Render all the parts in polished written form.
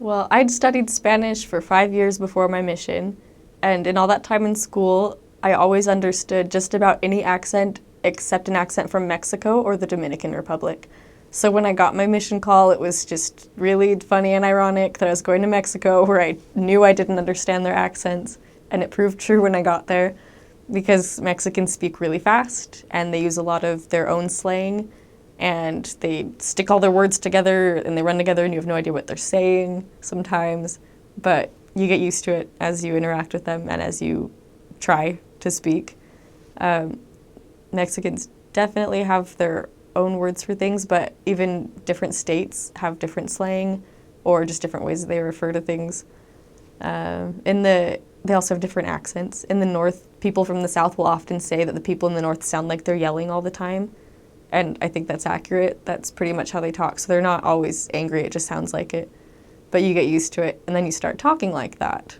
Well, I'd studied Spanish for 5 years before my mission, and in all that time in school, I always understood just about any accent except an accent from Mexico or the Dominican Republic. So when I got my mission call, it was just really funny and ironic that I was going to Mexico where I knew I didn't understand their accents, and it proved true when I got there because Mexicans speak really fast and they use a lot of their own slang and they stick all their words together and they run together and you have no idea what they're saying sometimes, but you get used to it as you interact with them and as you try to speak. Mexicans definitely have their own words for things, but even different states have different slang or just different ways that they refer to things. They also have different accents. In the North, people from the South will often say that the people in the North sound like they're yelling all the time. And I think that's accurate. That's pretty much how they talk. So they're not always angry, it just sounds like it. But you get used to it, and then you start talking like that.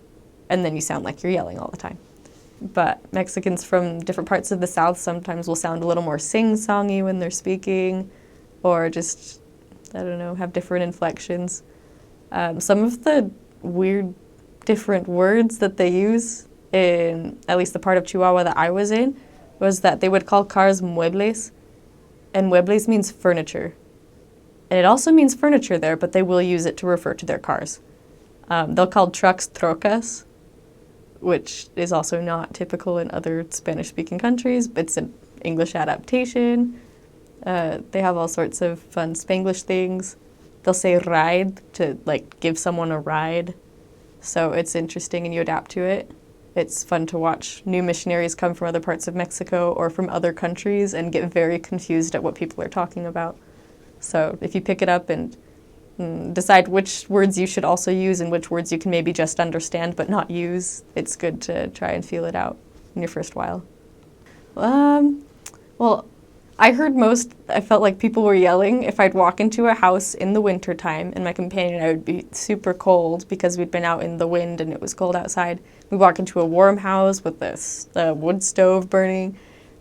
And then you sound like you're yelling all the time. But Mexicans from different parts of the South sometimes will sound a little more sing-songy when they're speaking, or just, I don't know, have different inflections. Some of the weird different words that they use in at least the part of Chihuahua that I was in was that they would call cars muebles, and muebles means furniture. And it also means furniture there, but they will use it to refer to their cars. They'll call trucks trocas, which is also not typical in other Spanish-speaking countries, but it's an English adaptation. They have all sorts of fun Spanglish things. They'll say ride to give someone a ride. So it's interesting and you adapt to it. It's fun to watch new missionaries come from other parts of Mexico or from other countries and get very confused at what people are talking about. So if you pick it up and decide which words you should also use and which words you can maybe just understand but not use, it's good to try and feel it out in your first while. Well, I felt like people were yelling if I'd walk into a house in the wintertime and my companion and I would be super cold because we'd been out in the wind and it was cold outside. We'd walk into a warm house with the wood stove burning,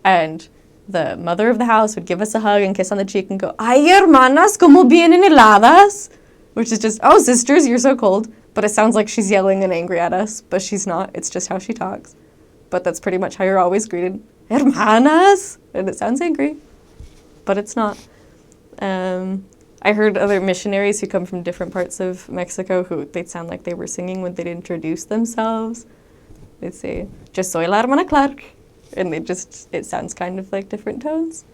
and the mother of the house would give us a hug and kiss on the cheek and go, "Ay, hermanas, como vienen heladas?" Which is just, "Oh, sisters, you're so cold." But it sounds like she's yelling and angry at us, but she's not. It's just how she talks. But that's pretty much how you're always greeted. "Hermanas?" And it sounds angry, but it's not. I heard other missionaries who come from different parts of Mexico who they'd sound like they were singing when they'd introduce themselves. They'd say, "Yo soy la hermana Clark." And it sounds kind of like different tones.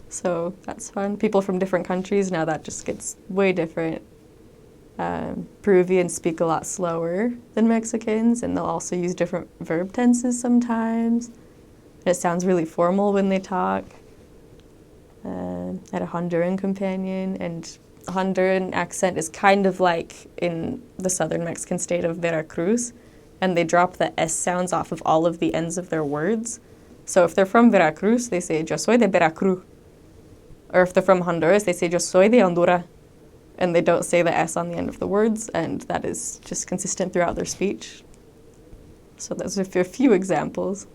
So that's fun. People from different countries, now that just gets way different. Peruvians speak a lot slower than Mexicans, and they'll also use different verb tenses sometimes. And it sounds really formal when they talk. I had a Honduran companion, and the Honduran accent is kind of like in the southern Mexican state of Veracruz, and they drop the S sounds off of all of the ends of their words. So if they're from Veracruz, they say, "Yo soy de Veracruz." Or if they're from Honduras, they say, "Yo soy de Honduras." And they don't say the S on the end of the words, and that is just consistent throughout their speech. So those are a few examples.